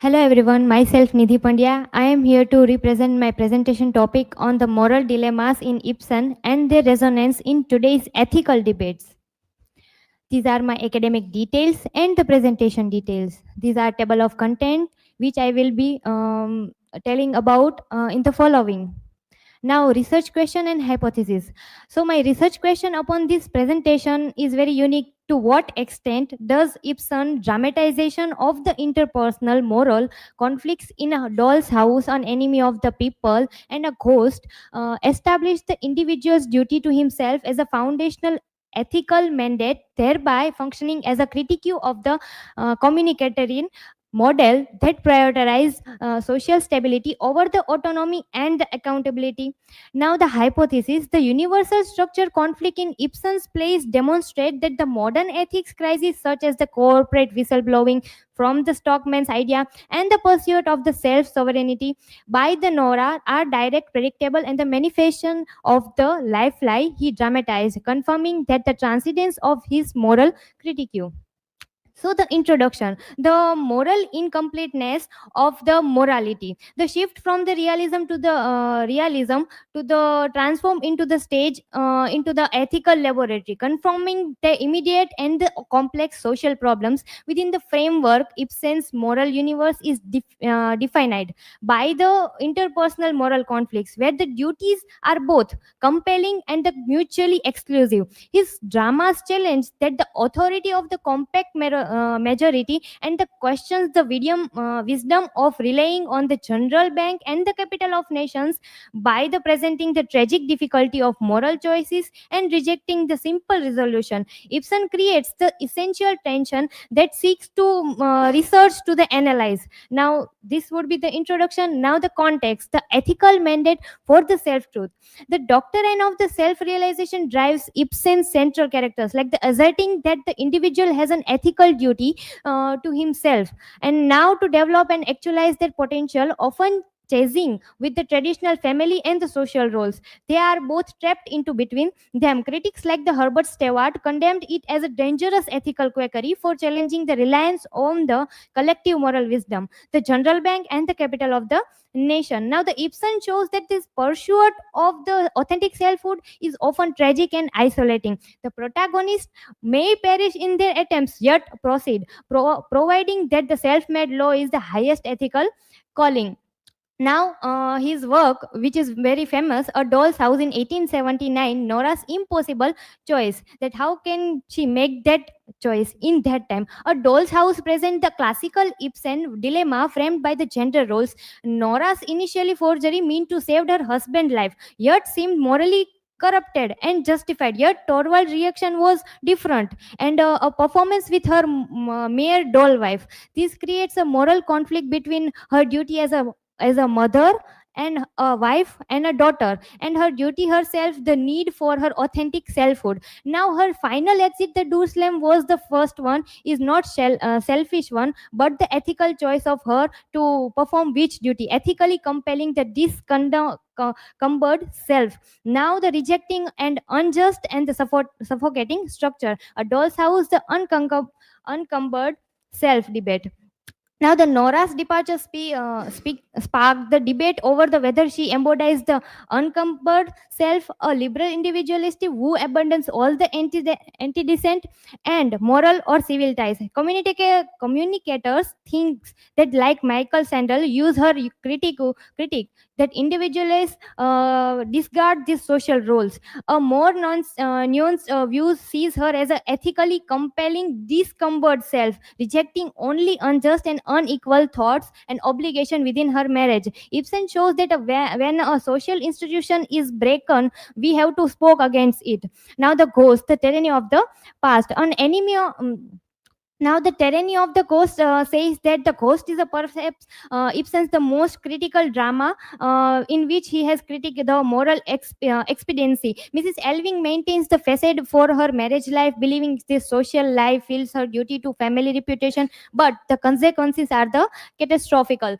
Hello everyone, myself Nidhi Pandya. I am here to represent my presentation topic on the moral dilemmas in Ibsen and their resonance in today's ethical debates. These are my academic details and the presentation details. These are table of content which I will be telling about in the following. Now, research question and hypothesis. So, my research question upon this presentation is very unique. To what extent does Ibsen dramatization of the interpersonal moral conflicts in a doll's house, an enemy of the people, and a ghost establish the individual's duty to himself as a foundational ethical mandate, thereby functioning as a critique of the communicatory model that prioritize social stability over the autonomy and the accountability. Now, the hypothesis, the universal structure conflict in Ibsen's plays demonstrate that the modern ethics crisis, such as the corporate whistleblowing from the stockman's idea and the pursuit of the self-sovereignty by the Nora, are direct, predictable, and the manifestation of the life lie he dramatized, confirming that the transcendence of his moral critique. So, the introduction, the moral incompleteness of the morality, the shift from the realism to the realism to the transform into the stage into the ethical laboratory, confirming the immediate and the complex social problems within the framework. Ibsen's moral universe is defined by the interpersonal moral conflicts, where the duties are both compelling and the mutually exclusive. His dramas challenge that the authority of the compact majority and the questions the wisdom of relying on the general bank and the capital of nations by the presenting the tragic difficulty of moral choices and rejecting the simple resolution. Ibsen creates the essential tension that seeks to research to the analyze. Now, this would be the introduction. Now, the context, the ethical mandate for the self truth. The doctrine of the self realization drives Ibsen's central characters, like the asserting that the individual has an ethical duty to himself, and now to develop and actualize their potential, often chasing with the traditional family and the social roles. They are both trapped into between them. Critics like the Herbert Stewart condemned it as a dangerous ethical quackery for challenging the reliance on the collective moral wisdom, the general bank, and the capital of the nation. Now, the Ibsen shows that this pursuit of the authentic selfhood is often tragic and isolating. The protagonist may perish in their attempts, yet proceed, providing that the self-made law is the highest ethical calling. Now, his work, which is very famous, A Doll's House in 1879, Nora's impossible choice. That how can she make that choice in that time? A Doll's House presents the classical Ibsen dilemma framed by the gender roles. Nora's initially forgery meant to save her husband's life, yet seemed morally corrupted and justified, yet Torvald's reaction was different, and a performance with her mere doll wife. This creates a moral conflict between her duty as a mother and a wife and a daughter, and her duty herself, the need for her authentic selfhood. Now, her final exit the Jerusalem was the first one, is not selfish one, but the ethical choice of her to perform which duty, ethically compelling the cumbered self. Now, the rejecting and unjust and the suffocating structure. A doll's house, the uncumbered self debate. Now, the Nora's departure sparked the debate over the whether she embodies the uncumbered self, a liberal individualist who abandons all the anti-decent and moral or civil ties. Communicators think that, like Michael Sandel, use her critique that individualists discard these social roles. A more nuanced view sees her as a ethically compelling, discumbered self, rejecting only unjust and unequal thoughts and obligation within her marriage. Ibsen shows that when a social institution is broken, we have to spoke against it. Now, the ghost, the tyranny of the past, an enemy. Now, the tyranny of the ghost says that the ghost is a perhaps Ibsen's the most critical drama in which he has critiqued the moral expediency. Mrs. Elving maintains the facade for her marriage life, believing this social life feels her duty to family reputation, but the consequences are the catastrophical.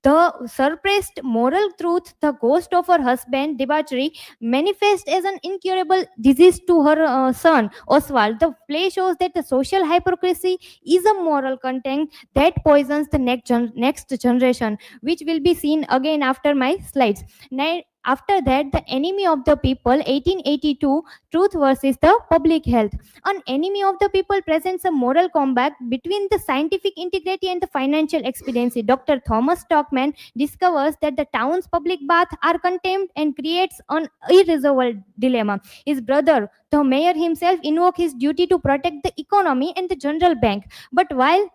The suppressed moral truth, the ghost of her husband, debauchery, manifests as an incurable disease to her son, Oswald. The play shows that the social hypocrisy is a moral content that poisons the next generation, which will be seen again after my slides. After that, The Enemy of the People, 1882, Truth versus the Public Health. An Enemy of the People presents a moral combat between the scientific integrity and the financial expediency. Dr. Thomas Stockman discovers that the town's public baths are condemned and creates an irresolvable dilemma. His brother, the mayor himself, invokes his duty to protect the economy and the general bank. But while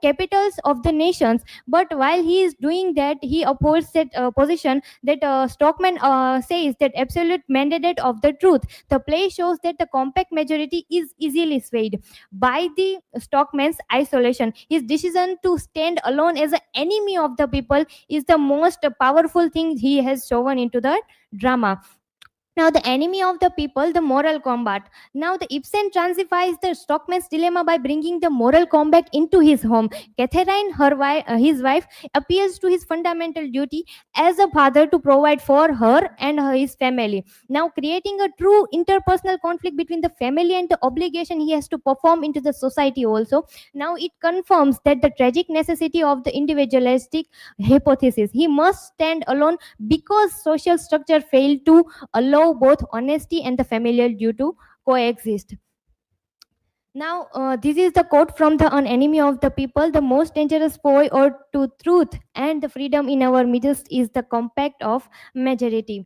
he is doing that, he upholds that position that Stockman says that absolute mandate of the truth. The play shows that the compact majority is easily swayed by the Stockman's isolation. His decision to stand alone as an enemy of the people is the most powerful thing he has shown into the drama. Now, The Enemy of the People, the moral combat. Now, the Ibsen transifies the Stockman's dilemma by bringing the moral combat into his home. Catherine, his wife, appeals to his fundamental duty as a father to provide for her and his family. Now, creating a true interpersonal conflict between the family and the obligation he has to perform into the society also. Now, it confirms that the tragic necessity of the individualistic hypothesis. He must stand alone because social structure failed to allow both honesty and the familial due to coexist. Now, this is the quote from the An Enemy of the People. The most dangerous foe or to truth and the freedom in our midst is the compact of majority.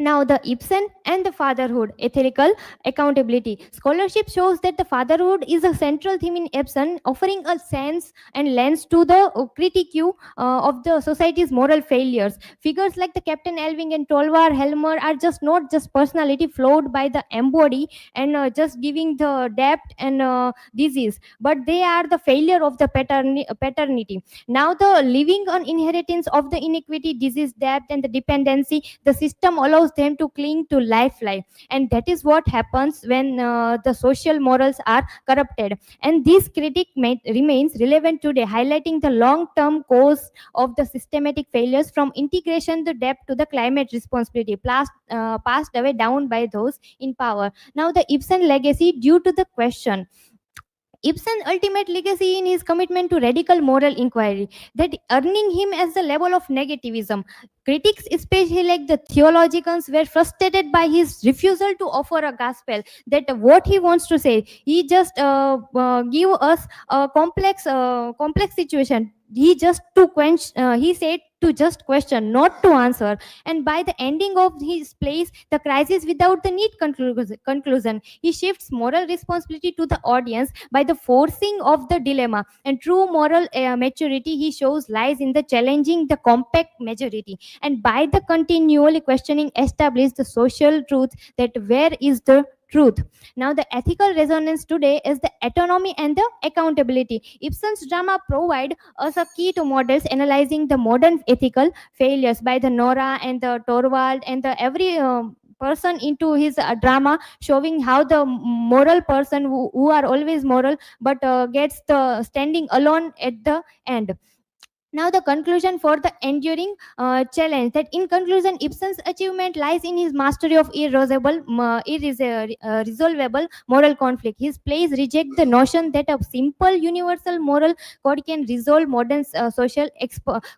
Now, the Ibsen and the fatherhood, ethical accountability. Scholarship shows that the fatherhood is a central theme in Ibsen, offering a sense and lens to the critique of the society's moral failures. Figures like the Captain Elving and Tolvar Helmer are just not just personality flowed by the embody and just giving the depth and disease, but they are the failure of the paternity. Now, the living on inheritance of the inequity, disease, debt, and the dependency, the system allows them to cling to lifeline, and that is what happens when the social morals are corrupted. And this critique remains relevant today, highlighting the long-term cause of the systematic failures from integration to debt to the climate responsibility passed away down by those in power. Now, the Ibsen legacy due to the question. Ibsen's ultimate legacy in his commitment to radical moral inquiry, that earning him as the level of negativism. Critics, especially like the theologians, were frustrated by his refusal to offer a gospel. That what he wants to say, he just give us a complex situation. He just to quench. He said to just question, not to answer. And by the ending of his plays, the crisis without the neat conclusion, he shifts moral responsibility to the audience by the forcing of the dilemma. And true moral maturity, he shows, lies in the challenging the compact majority, and by the continually questioning establish the social truth that where is the truth. Now, the ethical resonance today is the autonomy and the accountability. Ibsen's drama provide us a key to models analyzing the modern ethical failures by the Nora and the Torvald and the every person into his drama, showing how the moral person who are always moral but gets the standing alone at the end. Now, the conclusion for the enduring challenge, that in conclusion, Ibsen's achievement lies in his mastery of irresolvable moral conflict. His plays reject the notion that a simple universal moral code can resolve modern social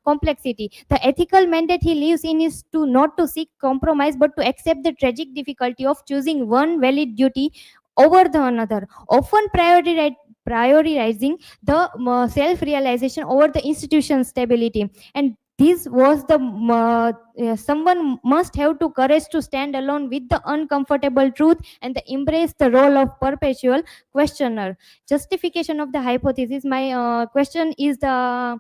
complexity. The ethical mandate he lives in is to not to seek compromise but to accept the tragic difficulty of choosing one valid duty over the another, often prioritizing the self-realization over the institution stability. And this was the someone must have to courage to stand alone with the uncomfortable truth and the embrace the role of perpetual questioner. Justification of the hypothesis. My question is the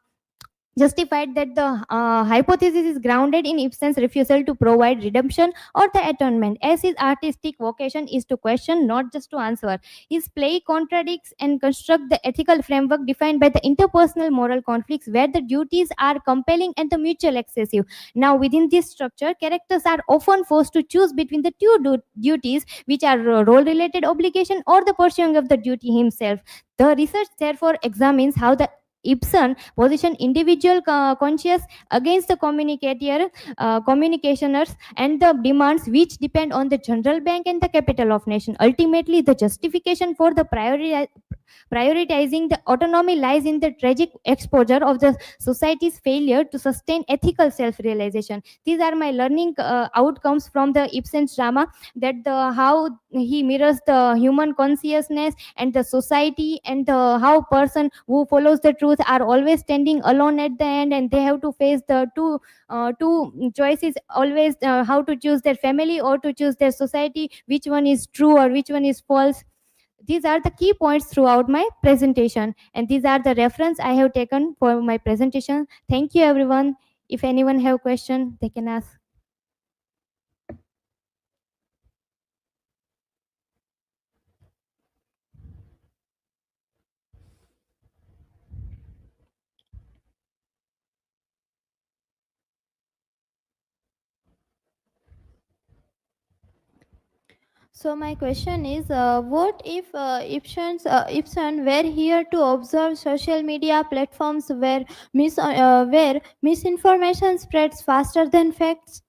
justified that the hypothesis is grounded in Ibsen's refusal to provide redemption or the atonement, as his artistic vocation is to question, not just to answer. His play contradicts and constructs the ethical framework defined by the interpersonal moral conflicts, where the duties are compelling and the mutual excessive. Now, within this structure, characters are often forced to choose between the two duties, which are role-related obligation or the pursuing of the duty himself. The research therefore examines how the Ibsen position individual conscious against the communicationers and the demands which depend on the general bank and the capital of nation. Ultimately, the justification for the prioritizing the autonomy lies in the tragic exposure of the society's failure to sustain ethical self-realization. These are my learning outcomes from the Ibsen's drama, that the how he mirrors the human consciousness and the society, and the how person who follows the truth are always standing alone at the end, and they have to face the two choices always, how to choose their family or to choose their society, which one is true or which one is false. These are the key points throughout my presentation, and these are the reference I have taken for my presentation. Thank you everyone. If anyone have question, they can ask. So my question is, what if Ibsen were here to observe social media platforms where misinformation spreads faster than facts?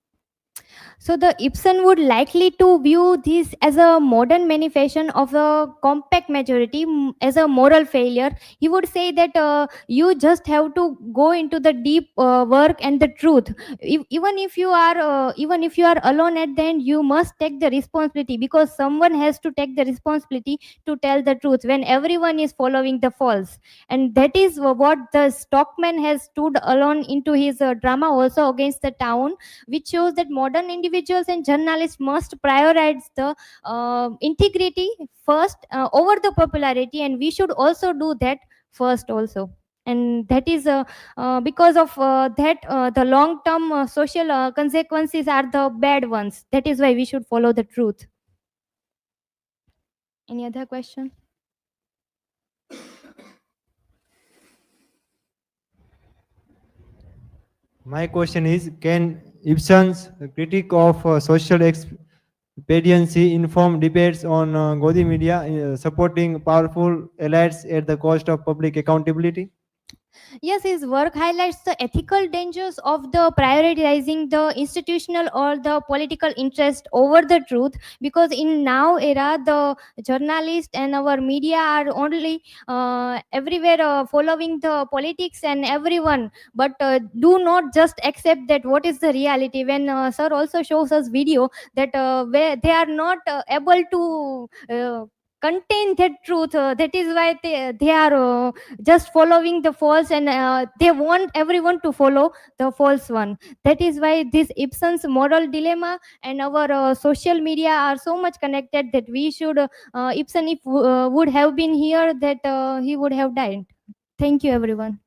So the Ibsen would likely to view this as a modern manifestation of a compact majority, as a moral failure. He would say that you just have to go into the deep work and the truth. Even if you are alone at the end, you must take the responsibility, because someone has to take the responsibility to tell the truth when everyone is following the false. And that is what the Stockman has stood alone into his drama also against the town, which shows that modern individuals and journalists must prioritize the integrity first over the popularity, and we should also do that first also. And that is because of that the long term social consequences are the bad ones. That is why we should follow the truth. Any other question? My question is, can Ibsen's critique of social expediency inform debates on Godi media supporting powerful elites at the cost of public accountability? Yes, his work highlights the ethical dangers of the prioritizing the institutional or the political interest over the truth, because in now era the journalists and our media are only everywhere following the politics and everyone, but do not just accept that what is the reality. When sir also shows us video that where they are not able to contain that truth, that is why they are just following the false, and they want everyone to follow the false one. That is why this Ibsen's moral dilemma and our social media are so much connected, that we should Ibsen, if would have been here, that he would have died. Thank you everyone.